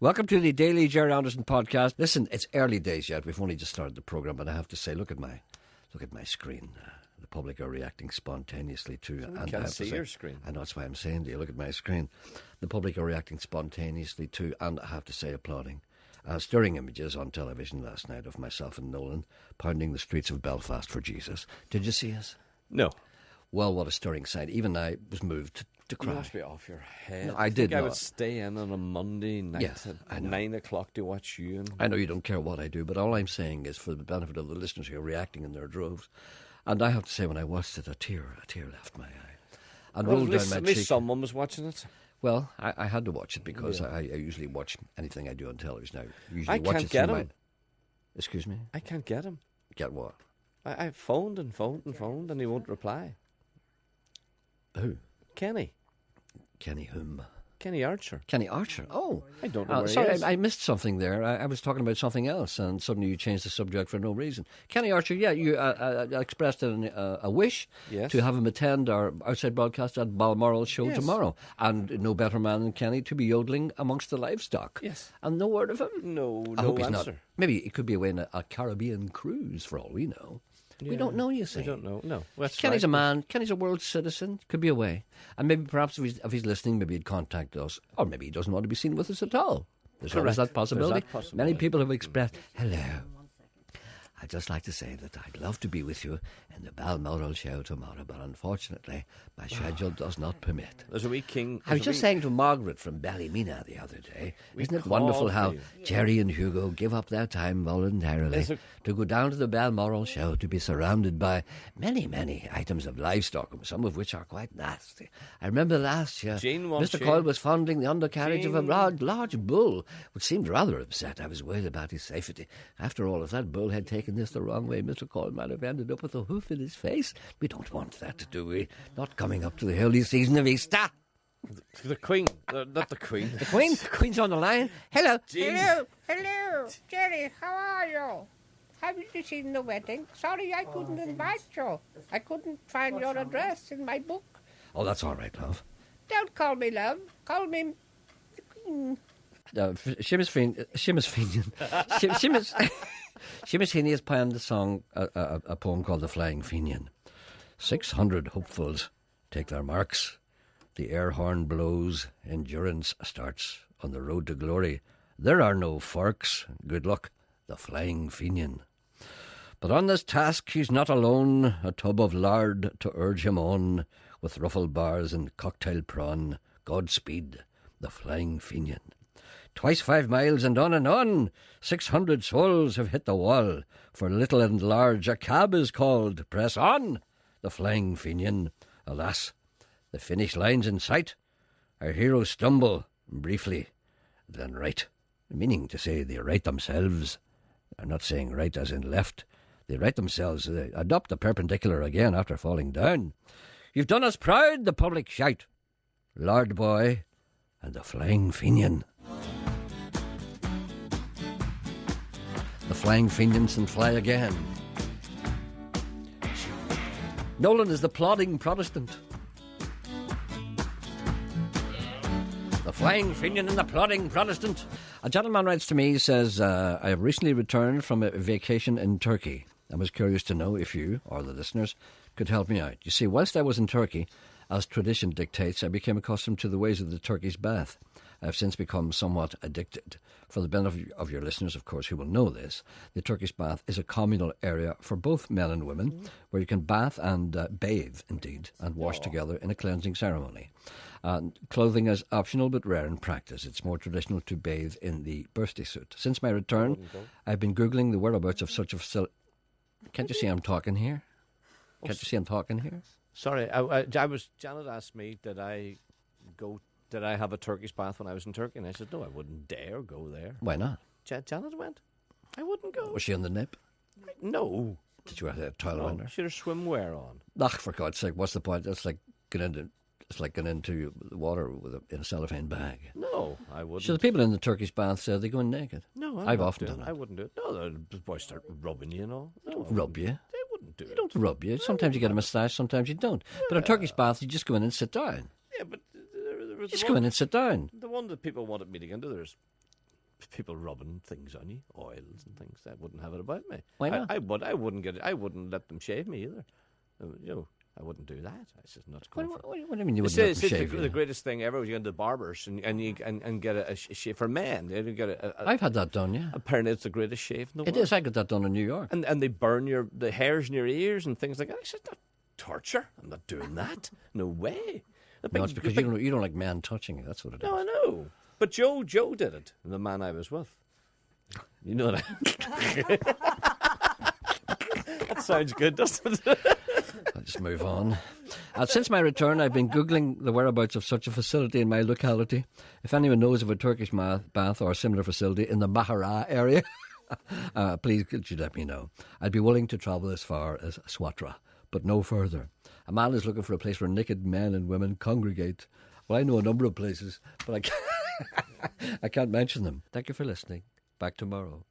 Welcome to the Daily Jerry Anderson podcast. Listen, it's early days yet. We've only just started the programme, but I have to say, look at my screen. The public are reacting spontaneously to. So we can't see your screen. I know, that's why I'm saying to you, look at my screen. The public are reacting spontaneously to, and I have to say, applauding. Stirring images on television last night of myself and Nolan pounding the streets of Belfast for Jesus. Did you see us? No. Well, what a stirring sight. Even I was moved to cry. You must be off your head. No, I did I not. would stay in on a Monday night at 9 o'clock to watch you. I know you don't care what I do, but all I'm saying is for the benefit of the listeners who are reacting in their droves. And I have to say, when I watched it, a tear left my eye. And rolled down my cheek. At least someone was watching it. Well, I had to watch it because I usually watch anything I do on television. I usually I watch can't it get through him. Excuse me? I can't get him. Get what? I phoned and phoned and phoned and he won't reply. Who? Kenny. Kenny whom? Kenny Archer. Kenny Archer. Oh. I don't know where sorry, he is. I missed something there. I was talking about something else, and suddenly you changed the subject for no reason. Kenny Archer, yeah, you expressed a wish to have him attend our outside broadcast at Balmoral show tomorrow. And no better man than Kenny to be yodeling amongst the livestock. Yes. And no word of him? No answer. Not. Maybe it could be away on a Caribbean cruise, for all we know. Yeah. We don't know, you see. We don't know, no. Kenny's a man. Kenny's a world citizen. Could be away. And maybe perhaps if he's listening, maybe he'd contact us. Or maybe he doesn't want to be seen with us at all. There's always that possibility. Many people have expressed, hello. I'd just like to say that I'd love to be with you in the Balmoral show tomorrow, but unfortunately, my schedule does not permit. There's a wee king. I was just saying to Margaret from Ballymena the other day, isn't it wonderful how Jerry and Hugo give up their time voluntarily to go down to the Balmoral show to be surrounded by many, many items of livestock, some of which are quite nasty. I remember last year, Mr. Coyle was fondling the undercarriage of a large bull, which seemed rather upset. I was worried about his safety. After all, if that bull had taken this the wrong way, Mr. Coyle might have ended up with a hoof in his face. We don't want that, do we? Not coming up to the holy season of Easter. The Queen. Not the Queen. The Queen? The Queen's on the line. Hello. Hello. Jerry, how are you? Have you seen the wedding? Sorry, I couldn't invite you. I couldn't find your address in my book. Oh, that's all right, love. Don't call me love. Call me the Queen. Seamus Fenian. Seamus Heaney has penned a poem called The Flying Fenian. 600 hopefuls take their marks. The air horn blows. Endurance starts on the road to glory. There are no forks. Good luck, the Flying Fenian. But on this task he's not alone. A tub of lard to urge him on. With ruffled bars and cocktail prawn. Godspeed, the Flying Fenian. Twice 5 miles and on. 600 souls have hit the wall. For little and large a cab is called. Press on, the Flying Fenian. Alas, the finish line's in sight. Our heroes stumble briefly, then right. Meaning to say they right themselves. I'm not saying right as in left. They right themselves. They adopt the perpendicular again after falling down. You've done us proud, the public shout. Lord boy and the Flying Fenian. The Flying Fenians and fly again. Nolan is the plodding Protestant. The Flying Fenian and the plodding Protestant. A gentleman writes to me, he says, I have recently returned from a vacation in Turkey. I was curious to know if you, or the listeners, could help me out. You see, whilst I was in Turkey, as tradition dictates, I became accustomed to the ways of the Turkish bath. I have since become somewhat addicted. For the benefit of your listeners, of course, who will know this, the Turkish bath is a communal area for both men and women, where you can bath and bathe, indeed, and wash together in a cleansing ceremony. Clothing is optional but rare in practice. It's more traditional to bathe in the birthday suit. Since my return, I've been Googling the whereabouts of such a facility. Can't you see I'm talking here? Can't you see I'm talking here? Sorry, Janet asked me, did I have a Turkish bath when I was in Turkey? And I said, no, I wouldn't dare go there. Why not? Janet went. I wouldn't go. Was she on the nip? No. Did you have a toilet on her? She had her swimwear on. Ugh, for God's sake, what's the point? It's like going into the water in a cellophane bag. No, I wouldn't. So the people in the Turkish bath said they go in naked. No, I've often done it. I wouldn't do it. No, the boys start rubbing you and all. No, rub you? They wouldn't do it. They don't rub you. Sometimes you get a moustache, sometimes you don't. But a Turkish bath, you just go in and sit down. Yeah, but Just go in and sit down. The one that people wanted me to go into, there's people rubbing things on you, oils and things. I wouldn't have it about me. Why not? I wouldn't get it. I wouldn't let them shave me either. I wouldn't do that. I said not to go for it. What do you mean you They wouldn't say, let them shave the you? greatest thing ever was you go to the barbers and get a shave for men. You get I've had that done, yeah. apparently it's the greatest shave in the It world. is. I got that done in New York. And they burn the hairs in your ears and things like that. I said, that's torture. I'm not doing that. No way. No, it's because you don't like men touching you. That's what it is. No, I know. But Joe did it. The man I was with. You know that. That sounds good, doesn't it? I'll just move on. Since my return, I've been Googling the whereabouts of such a facility in my locality. If anyone knows of a Turkish bath or a similar facility in the Mahara area, please could you let me know. I'd be willing to travel as far as Swatra, but no further. A man is looking for a place where naked men and women congregate. Well, I know a number of places, but I can't mention them. Thank you for listening. Back tomorrow.